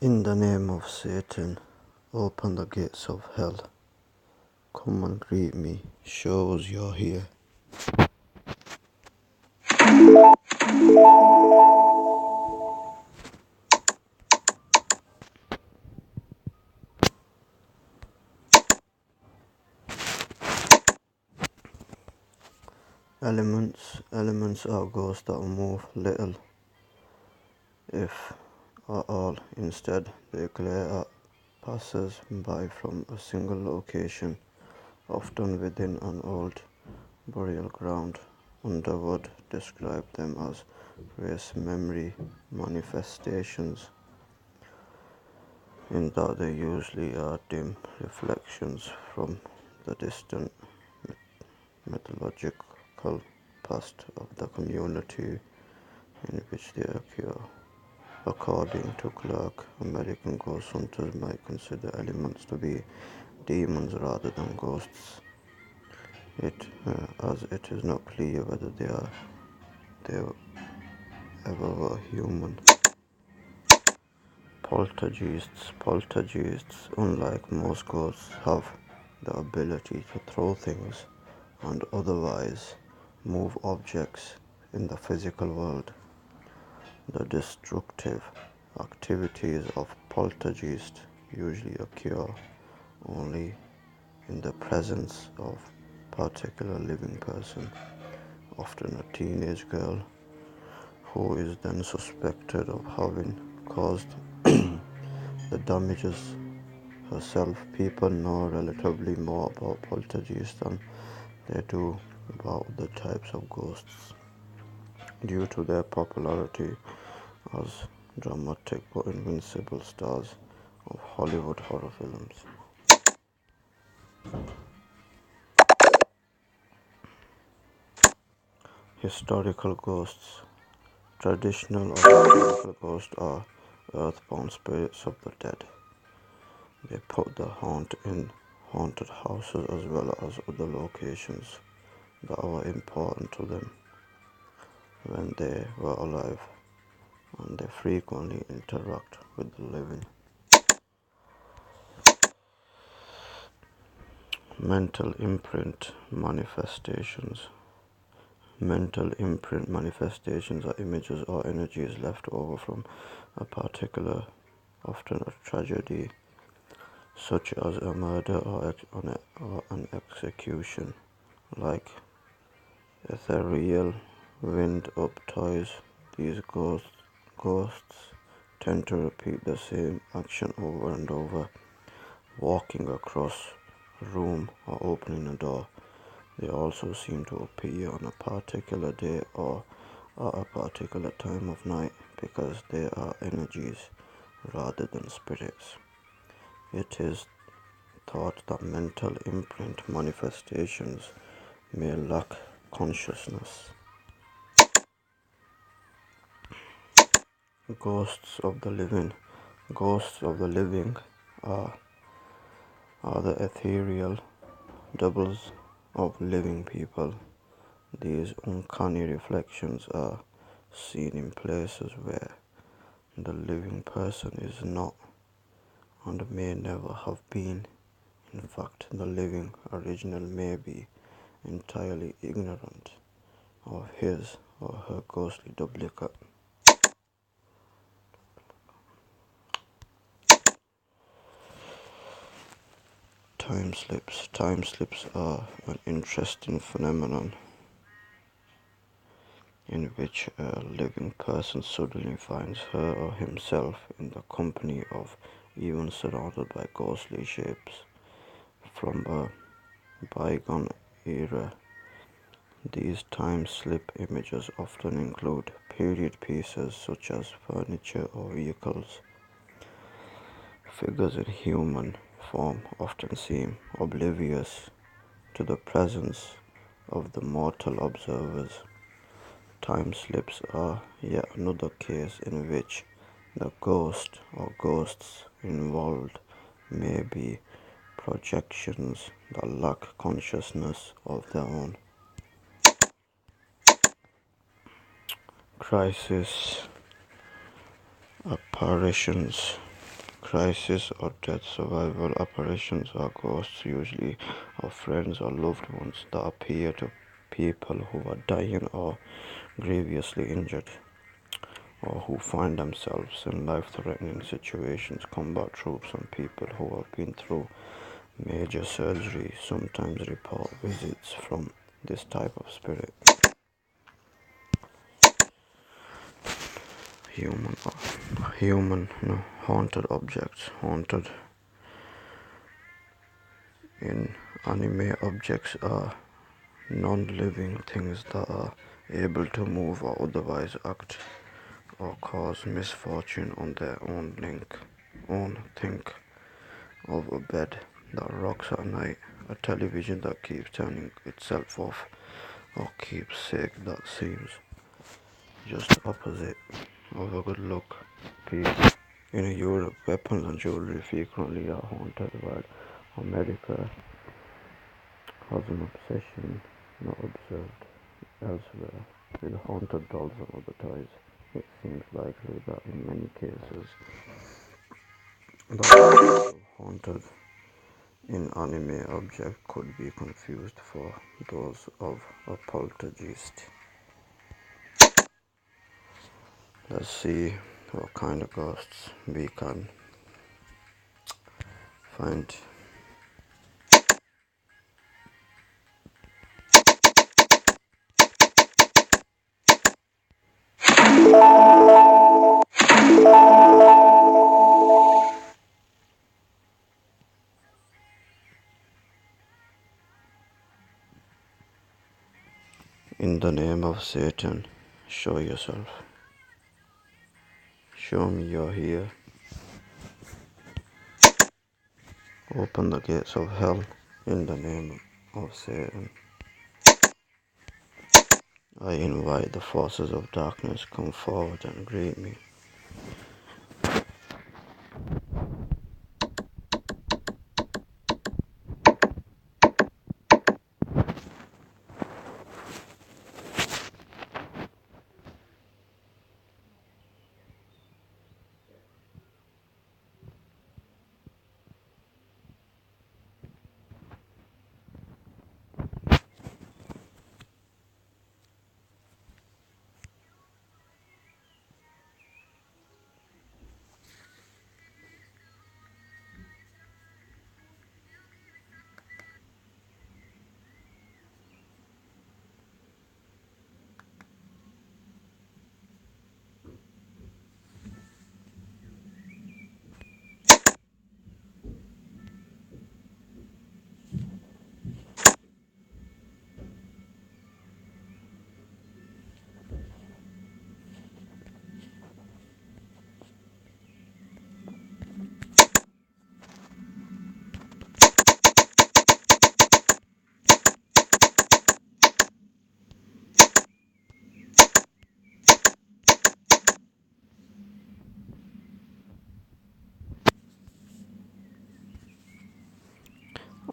In the name of Satan, open the gates of hell. Come and greet me, show us you're here. Elements are ghosts that move little, if at all. Instead, they glare at passers-by from a single location, often within an old burial ground. Underwood described them as race memory manifestations, in that they usually are dim reflections from the distant mythological past of the community in which they occur. According to Clark, American ghost hunters might consider elements to be demons rather than ghosts, as it is not clear whether they ever were human. Poltergeists, unlike most ghosts, have the ability to throw things and otherwise move objects in the physical world. The destructive activities of poltergeists usually occur only in the presence of a particular living person, often a teenage girl, who is then suspected of having caused the damages herself. People know relatively more about poltergeists than they do about the types of ghosts, due to their popularity as dramatic but invincible stars of Hollywood horror films. Historical ghosts. Traditional or historical ghosts are earthbound spirits of the dead. They put the haunt in haunted houses as well as other locations that were important to them when they were alive, and they frequently interact with the living. Mental imprint manifestations. Mental imprint manifestations are images or energies left over from a particular, often a tragedy, such as a murder or an execution, like ethereal wind-up toys. These ghosts tend to repeat the same action over and over, walking across a room or opening a door. They also seem to appear on a particular day or at a particular time of night because they are energies rather than spirits. It is thought that mental imprint manifestations may lack consciousness. Ghosts of the living. Ghosts of the living are the ethereal doubles of living people. These uncanny reflections are seen in places where the living person is not and may never have been. In fact, the living original may be entirely ignorant of his or her ghostly duplicate. Time slips. Time slips are an interesting phenomenon in which a living person suddenly finds her or himself in the company of, even surrounded by, ghostly shapes from a bygone era. These time slip images often include period pieces such as furniture or vehicles. Figures in human form often seem oblivious to the presence of the mortal observers. Time slips are yet another case in which the ghost or ghosts involved may be projections that lack consciousness of their own. Crisis apparitions. crisis or death survival apparitions are ghosts, usually of friends or loved ones, that appear to people who are dying or grievously injured, or who find themselves in life-threatening situations. Combat troops and people who have been through major surgery sometimes report visits from this type of spirit. Human, haunted objects. Haunted in anime objects are non-living things that are able to move or otherwise act or cause misfortune on their own. Think of a bed that rocks at night, a television that keeps turning itself off, or keeps sick that seems just opposite of a good look. Peace. In Europe, weapons and jewelry frequently are haunted, while America has an obsession not observed elsewhere with haunted dolls and other toys. It seems likely that in many cases, the haunted in anime object could be confused for those of a poltergeist. Let's see what kind of ghosts we can find. In the name of Satan, show yourself. Show me you're here. Open the gates of hell in the name of Satan. I invite the forces of darkness, come forward and greet me.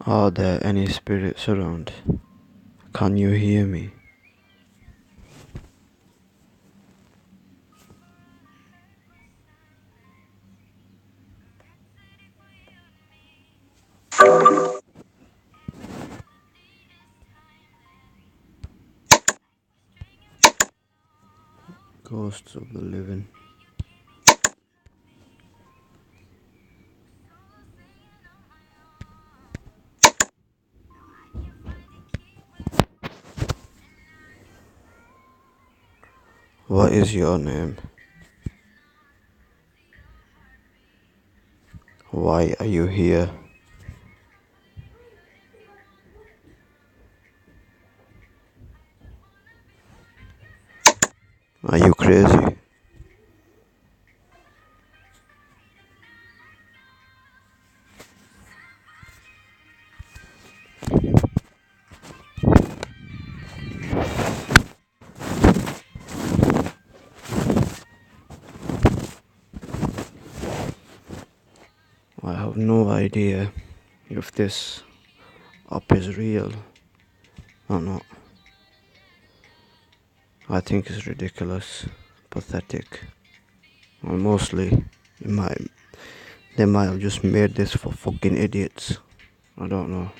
Are there any spirits around? Can you hear me? Ghosts of the living. What is your name? Why are you here? Are you crazy? I have no idea if this up is real or not. I think it's ridiculous, pathetic, and mostly, in my They might have just made this for fucking idiots. I don't know.